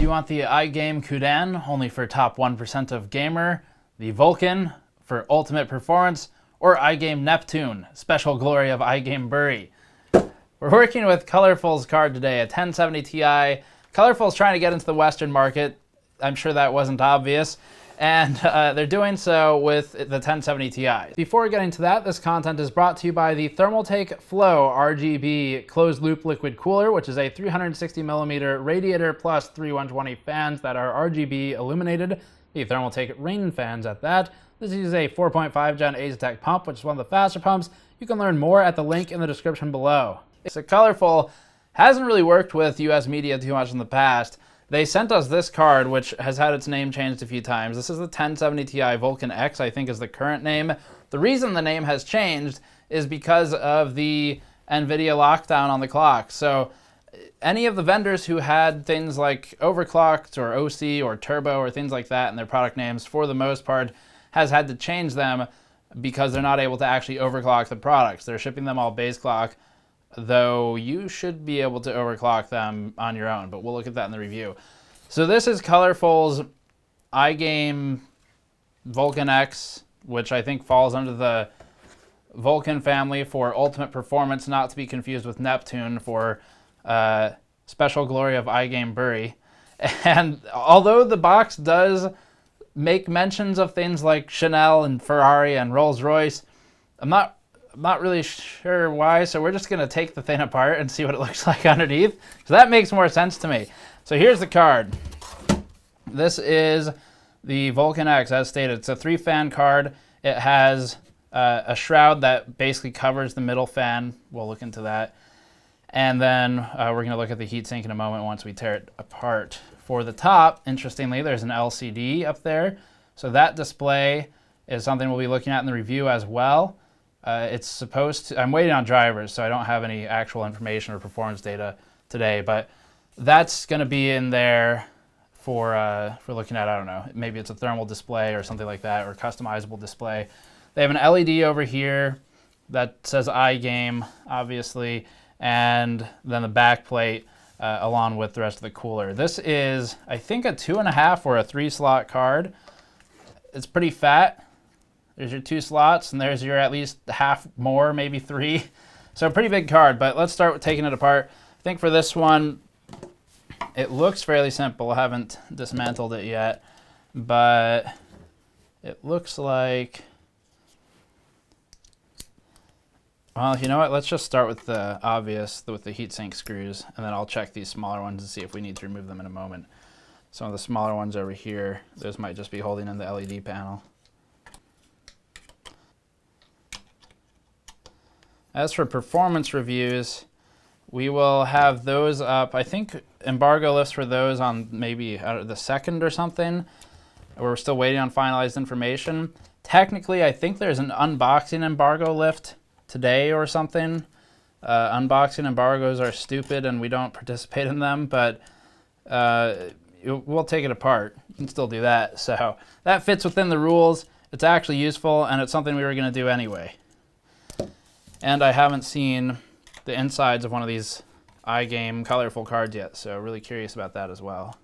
Do you want the iGame Kudan, only for top 1% of gamer, the Vulcan for ultimate performance, or iGame Neptune, special glory of iGame Bury? We're working with Colorful's card today, a 1070 Ti. Colorful's trying to get into the Western market. I'm sure that wasn't obvious. And they're doing so with the 1070 Ti. Before getting to that, this content is brought to you by the Thermaltake Flow RGB closed loop liquid cooler, which is a 360 millimeter radiator plus 3 120 fans that are RGB illuminated. The Thermaltake rain fans at that. This is a 4.5 gen Azetek pump, which is one of the faster pumps. You can learn more at the link in the description below. So Colorful hasn't really worked with US media too much in the past. They sent us this card, which has had its name changed a few times. This is the 1070 Ti Vulcan X, I think is the current name. The reason the name has changed is because of the NVIDIA lockdown on the clock. So any of the vendors who had things like overclocked or OC or turbo or things like that in their product names, for the most part, has had to change them because they're not able to actually overclock the products. They're shipping them all base clock, though you should be able to overclock them on your own, but we'll look at that in the review. So this is Colorful's iGame Vulcan X, which I think falls under the Vulcan family for ultimate performance, not to be confused with Neptune for special glory of iGame Bury. And although the box does make mentions of things like Chanel and Ferrari and Rolls-Royce, I'm not really sure why, so we're just going to take the thing apart and see what it looks like underneath. So that makes more sense to me. So here's the card. This is the Vulcan X, as stated. It's a 3-fan card. It has a shroud that basically covers the middle fan. We'll look into that. And then we're going to look at the heatsink in a moment once we tear it apart. For the top, interestingly, there's an LCD up there. So that display is something we'll be looking at in the review as well. It's supposed to, I'm waiting on drivers, so I don't have any actual information or performance data today, but that's going to be in there for looking at, I don't know, maybe it's a thermal display or something like that, or customizable display. They have an LED over here that says iGame, obviously, and then the back plate along with the rest of the cooler. This is, I think, a 2.5 or a 3-slot card. It's pretty fat. There's your 2 slots, and there's your at least half more, maybe 3. So a pretty big card, but let's start with taking it apart. I think for this one, it looks fairly simple. I haven't dismantled it yet, but it looks like, well, you know what? Let's just start with the obvious, with the heatsink screws, and then I'll check these smaller ones and see if we need to remove them in a moment. Some of the smaller ones over here, those might just be holding in the LED panel. As for performance reviews, we will have those up. I think embargo lifts for those on maybe the 2nd or something. We're still waiting on finalized information. Technically, I think there's an unboxing embargo lift today or something. Unboxing embargoes are stupid and we don't participate in them, but we'll take it apart. You can still do that. So that fits within the rules. It's actually useful, and it's something we were going to do anyway. And I haven't seen the insides of one of these iGame Colorful cards yet, so really curious about that as well.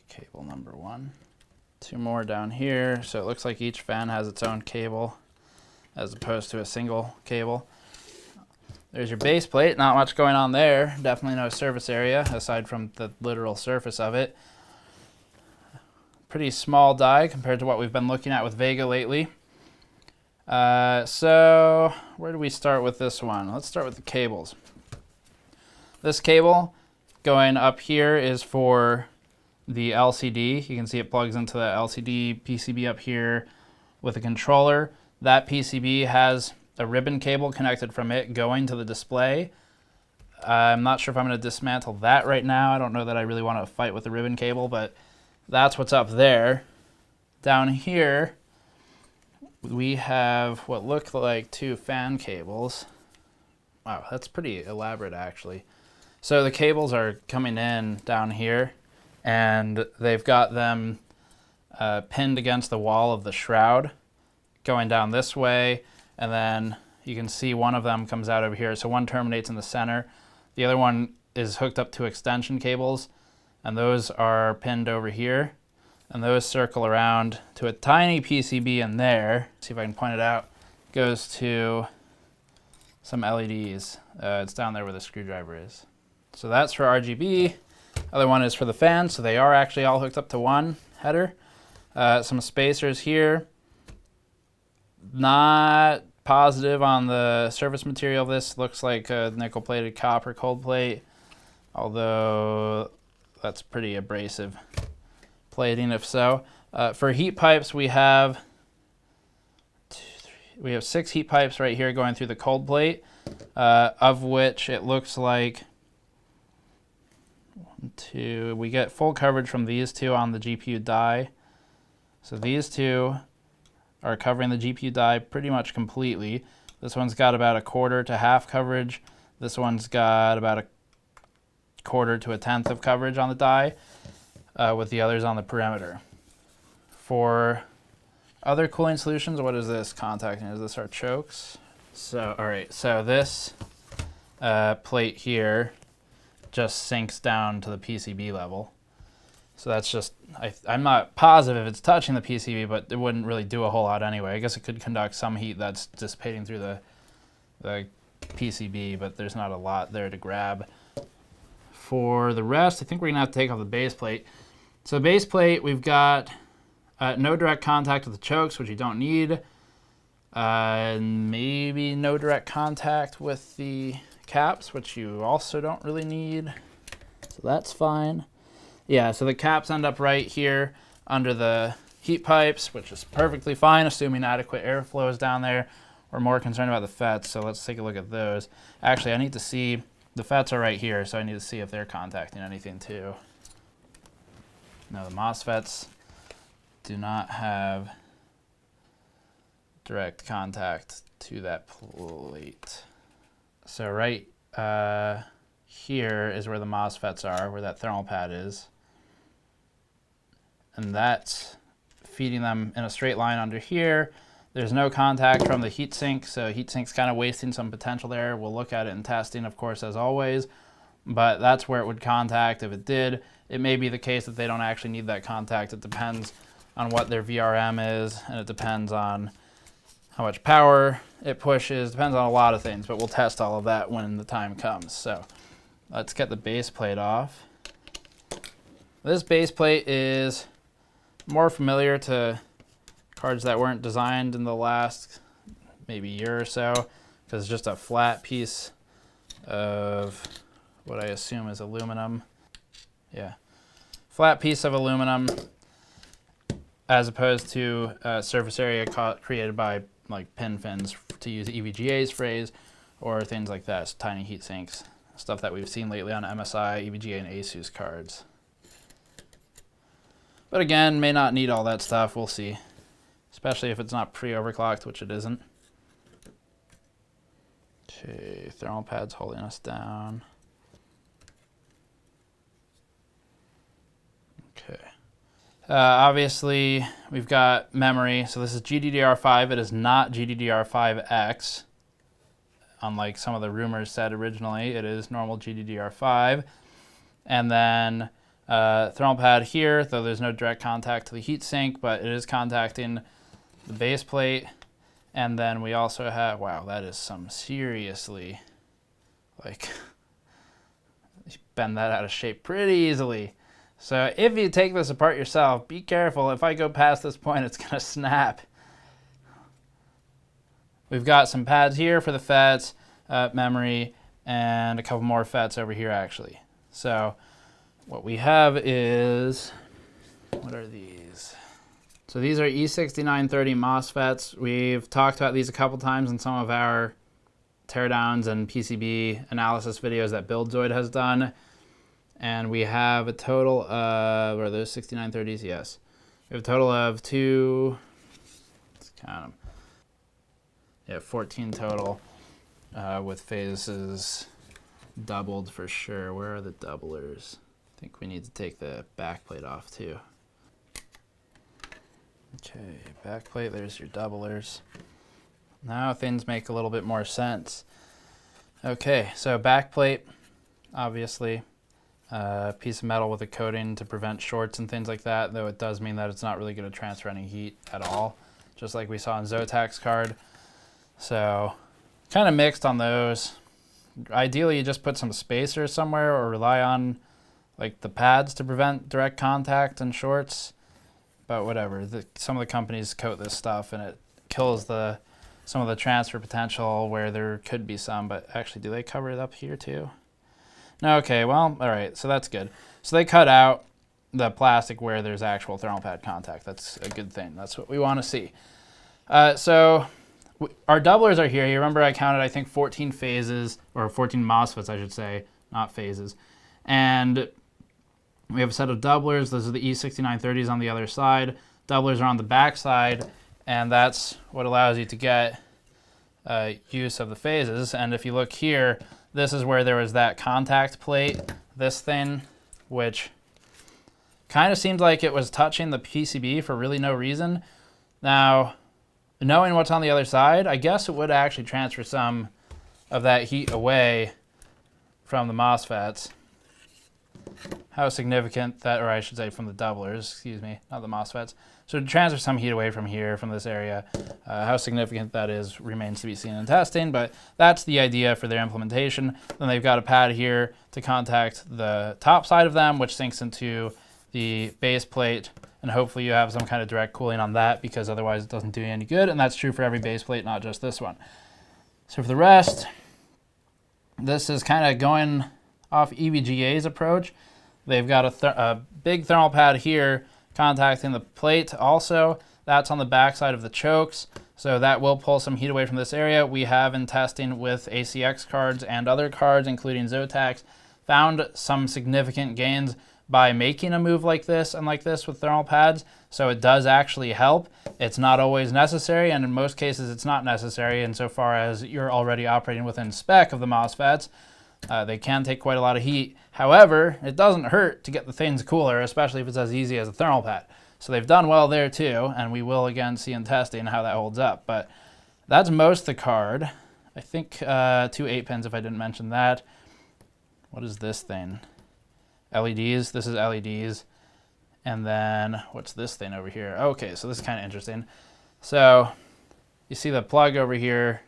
Cable number 1. 2 more down here, so it looks like each fan has its own cable as opposed to a single cable. There's your base plate, not much going on there. Definitely no surface area aside from the literal surface of it. Pretty small die compared to what we've been looking at with Vega lately. So where do we start with this one? Let's start with the cables. This cable going up here is for the LCD. You can see it plugs into the LCD PCB up here with a controller. That PCB has a ribbon cable connected from it going to the display. I'm not sure if I'm going to dismantle that right now. I don't know that I really want to fight with the ribbon cable, but that's what's up there. Down here, we have what look like 2 fan cables. Wow, that's pretty elaborate actually. So the cables are coming in down here, and they've got them pinned against the wall of the shroud, going down this way, and then you can see one of them comes out over here. So one terminates in the center. The other one is hooked up to extension cables, and those are pinned over here. And those circle around to a tiny PCB in there. See if I can point it out. Goes to some LEDs. It's down there where the screwdriver is. So that's for RGB. Other one is for the fan, so they are actually all hooked up to one header. Some spacers here. Not positive on the surface material of this. Looks like a nickel-plated copper cold plate, although that's pretty abrasive plating if so. For heat pipes, we have 6 heat pipes right here going through the cold plate, of which it looks like we get full coverage from these 2 on the GPU die. So these 2 are covering the GPU die pretty much completely. This one's got about a quarter to half coverage. This one's got about a quarter to a tenth of coverage on the die, with the others on the perimeter. For other cooling solutions, what is this contacting? Is this our chokes? So, all right, so this plate here just sinks down to the PCB level. So that's just, I'm not positive if it's touching the PCB, but it wouldn't really do a whole lot anyway. I guess it could conduct some heat that's dissipating through the PCB, but there's not a lot there to grab. For the rest, I think we're gonna have to take off the base plate. So base plate, we've got no direct contact with the chokes, which you don't need. Maybe no direct contact with the caps, which you also don't really need. So that's fine. Yeah, so the caps end up right here under the heat pipes, which is perfectly fine, assuming adequate airflow is down there. We're more concerned about the FETs, so let's take a look at those. Actually, I need to see, the FETs are right here, so I need to see if they're contacting anything too. No, the MOSFETs do not have direct contact to that plate. So right here is where the MOSFETs are, where that thermal pad is. And that's feeding them in a straight line under here. There's no contact from the heatsink, so heatsink's kind of wasting some potential there. We'll look at it in testing, of course, as always, but that's where it would contact if it did. It may be the case that they don't actually need that contact. It depends on what their VRM is, and it depends on how much power it pushes, depends on a lot of things, but we'll test all of that when the time comes. So let's get the base plate off. This base plate is more familiar to cards that weren't designed in the last maybe year or so, because it's just a flat piece of what I assume is aluminum. Yeah, flat piece of aluminum, as opposed to surface area created by like pin fins, to use EVGA's phrase, or things like that, so tiny heat sinks, stuff that we've seen lately on MSI, EVGA, and Asus cards. But again, may not need all that stuff, we'll see. Especially if it's not pre-overclocked, which it isn't. Okay, thermal pad's holding us down. Okay. Obviously, we've got memory. So this is GDDR5. It is not GDDR5X. Unlike some of the rumors said originally, it is normal GDDR5. And then thermal pad here, though there's no direct contact to the heatsink, but it is contacting the base plate. And then we also have, wow, that is some seriously, like, you bend that out of shape pretty easily. So if you take this apart yourself, be careful. If I go past this point, it's gonna snap. We've got some pads here for the FETs, memory, and a couple more FETs over here actually. So what we have is, what are these? So these are E6930 MOSFETs. We've talked about these a couple times in some of our teardowns and PCB analysis videos that BuildZoid has done. And we have a total of, are those 6930s? Yes. We have a total of let's count them. Yeah, 14 total, with phases doubled for sure. Where are the doublers? I think we need to take the back plate off too. Okay, back plate, there's your doublers. Now things make a little bit more sense. Okay, so backplate, obviously, piece of metal with a coating to prevent shorts and things like that, though it does mean that it's not really going to transfer any heat at all, just like we saw in Zotac's card. So kind of mixed on those. Ideally, you just put some spacers somewhere or rely on like the pads to prevent direct contact and shorts. But whatever, some of the companies coat this stuff and it kills some of the transfer potential where there could be some. But actually, do they cover it up here too? No, okay, well, all right, so that's good. So they cut out the plastic where there's actual thermal pad contact. That's a good thing. That's what we want to see. So our doublers are here. You remember I counted, I think, 14 phases, or 14 MOSFETs, I should say, not phases. And we have a set of doublers. Those are the E6930s on the other side. Doublers are on the back side, and that's what allows you to get use of the phases. And if you look here, this is where there was that contact plate, this thing, which kind of seemed like it was touching the PCB for really no reason. Now, knowing what's on the other side, I guess it would actually transfer some of that heat away from the MOSFETs. How significant that, or I should say from the doublers, excuse me, not the MOSFETs. So to transfer some heat away from here, from this area, how significant that is remains to be seen in testing, but that's the idea for their implementation. Then they've got a pad here to contact the top side of them, which sinks into the base plate, and hopefully you have some kind of direct cooling on that, because otherwise it doesn't do you any good, and that's true for every base plate, not just this one. So for the rest, this is kind of going off EVGA's approach. They've got a big thermal pad here contacting the plate also. That's on the back side of the chokes, so that will pull some heat away from this area. We have, in testing with ACX cards and other cards, including Zotac's, found some significant gains by making a move like this and like this with thermal pads. So it does actually help. It's not always necessary, and in most cases it's not necessary insofar as you're already operating within spec of the MOSFETs. They can take quite a lot of heat. However, it doesn't hurt to get the things cooler, especially if it's as easy as a thermal pad. So they've done well there too, and we will again see in testing how that holds up. But that's most of the card. I think 2 8-pins if I didn't mention that. What is this thing? LEDs. This is LEDs. And then what's this thing over here? Okay, so this is kind of interesting. So you see the plug over here,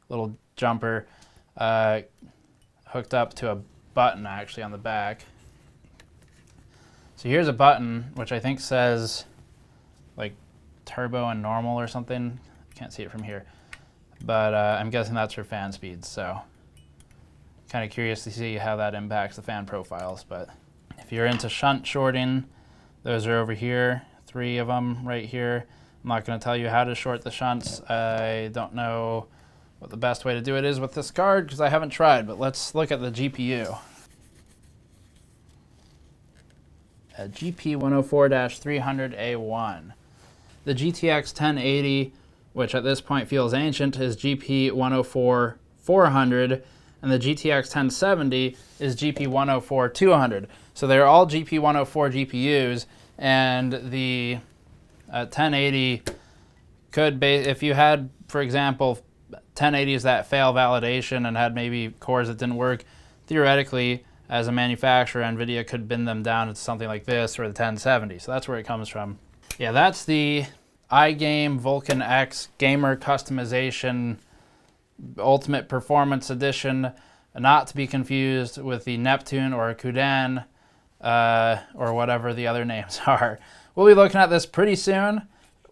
little jumper, hooked up to a button actually on the back. So here's a button which I think says like turbo and normal or something. I can't see it from here, but I'm guessing that's for fan speeds. So kind of curious to see how that impacts the fan profiles. But if you're into shunt shorting, those are over here, 3 of them right here. I'm not going to tell you how to short the shunts. I don't know what the best way to do it is with this card because I haven't tried, but let's look at the GPU. A GP104-300A1. The GTX 1080, which at this point feels ancient, is GP104-400, and the GTX 1070 is GP104-200. So they're all GP104 GPUs, and the 1080 could be, if you had, for example, 1080s that fail validation and had maybe cores that didn't work, theoretically, as a manufacturer, NVIDIA could bin them down into something like this or the 1070. So that's where it comes from. Yeah, that's the iGame Vulcan X Gamer Customization Ultimate Performance Edition, not to be confused with the Neptune or Kudan or whatever the other names are. We'll be looking at this pretty soon.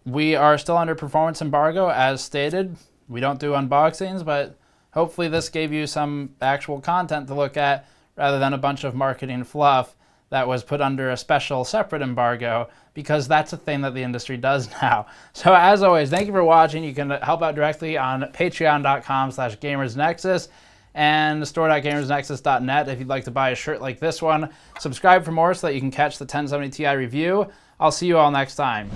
We are still under performance embargo, as stated. We don't do unboxings, but hopefully this gave you some actual content to look at rather than a bunch of marketing fluff that was put under a special separate embargo, because that's a thing that the industry does now. So as always, thank you for watching. You can help out directly on patreon.com/gamersnexus and store.gamersnexus.net if you'd like to buy a shirt like this one. Subscribe for more so that you can catch the 1070 Ti review. I'll see you all next time.